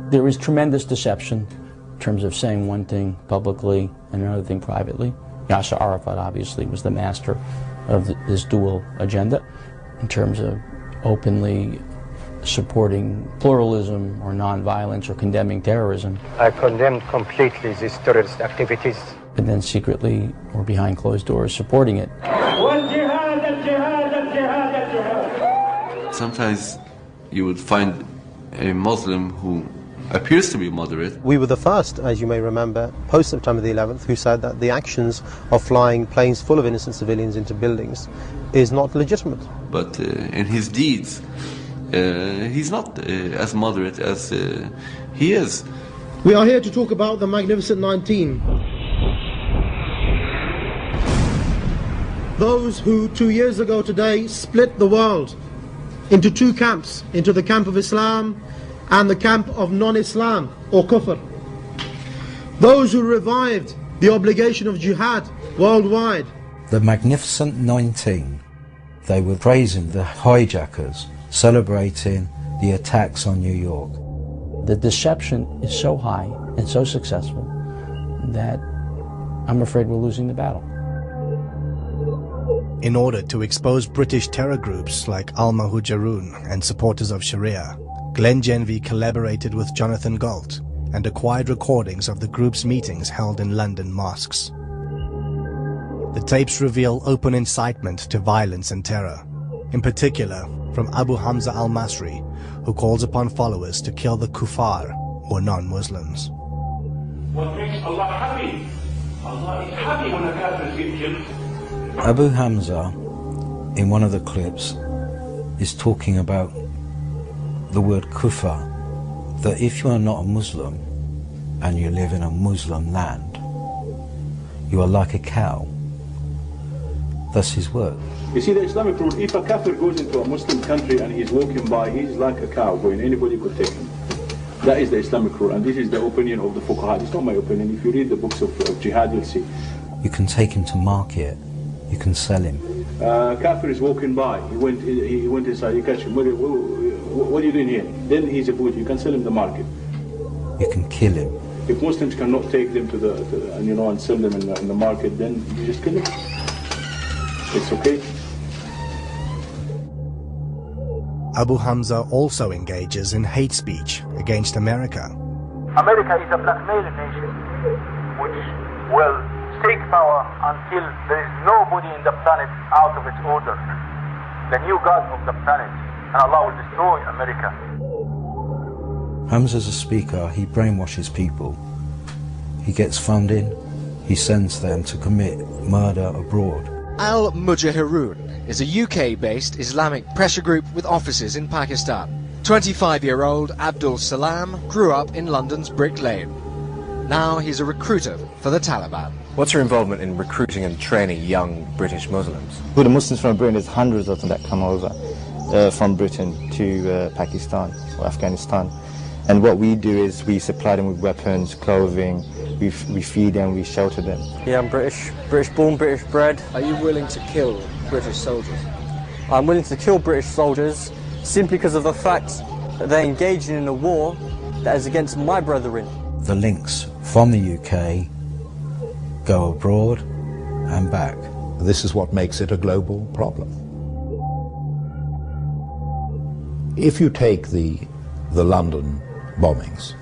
There is tremendous deception in terms of saying one thing publicly and another thing privately. Yasser Arafat obviously was the master of this dual agenda in terms of openly supporting pluralism or nonviolence or condemning terrorism. I condemn completely these terrorist activities. And then secretly or behind closed doors supporting it. Sometimes you would find a Muslim who appears to be moderate. We were the first, as you may remember, post-September the 11th, who said that the actions of flying planes full of innocent civilians into buildings is not legitimate. But in his deeds, he's not as moderate as he is. We are here to talk about the Magnificent 19. Those who 2 years ago today split the world into two camps, into the camp of Islam and the camp of non-Islam or kufr. Those who revived the obligation of jihad worldwide. The Magnificent 19, they were praising the hijackers, celebrating the attacks on New York. The deception is so high and so successful that I'm afraid we're losing the battle. In order to expose British terror groups like Al-Muhajirun and supporters of Sharia, Glenn Genvey collaborated with Jonathan Galt and acquired recordings of the group's meetings held in London mosques. The tapes reveal open incitement to violence and terror, in particular from Abu Hamza al-Masri, who calls upon followers to kill the kuffar, or non-Muslims. What makes Allah happy? Allah is happy when a kafir is killed. Abu Hamza, in one of the clips, is talking about the word kufar, that if you are not a Muslim and you live in a Muslim land, you are like a cow. That's his word. You see the Islamic rule, if a kafir goes into a Muslim country and he's walking by, he's like a cow going, anybody could take him. That is the Islamic rule, and this is the opinion of the fuqaha. It's not my opinion. If you read the books of jihad, you'll see. You can take him to market, you can sell him. Kafir is walking by, he went inside, you catch him, what are you doing here? Then he's a boot, you can sell him the market. You can kill him. If Muslims cannot take them to and sell them in the market, then you just kill them. It's okay. Abu Hamza also engages in hate speech against America. America is a blackmailing nation which will take power until there is nobody in the planet out of its order. The new God of the planet, and Allah will destroy America. Hamza's a speaker, he brainwashes people. He gets funding, he sends them to commit murder abroad. Al-Muhajirun is a UK-based Islamic pressure group with offices in Pakistan. 25-year-old Abdul Salam grew up in London's Brick Lane. Now he's a recruiter for the Taliban. What's your involvement in recruiting and training young British Muslims? Well, the Muslims from Britain, there's hundreds of them that come over from Britain to Pakistan or Afghanistan. And what we do is we supply them with weapons, clothing, we feed them, we shelter them. Yeah, I'm British born, British bred. Are you willing to kill British soldiers? I'm willing to kill British soldiers simply because of the fact that they're engaging in a war that is against my brethren. The links from the UK go abroad and back. This is what makes it a global problem. If you take the London bombings,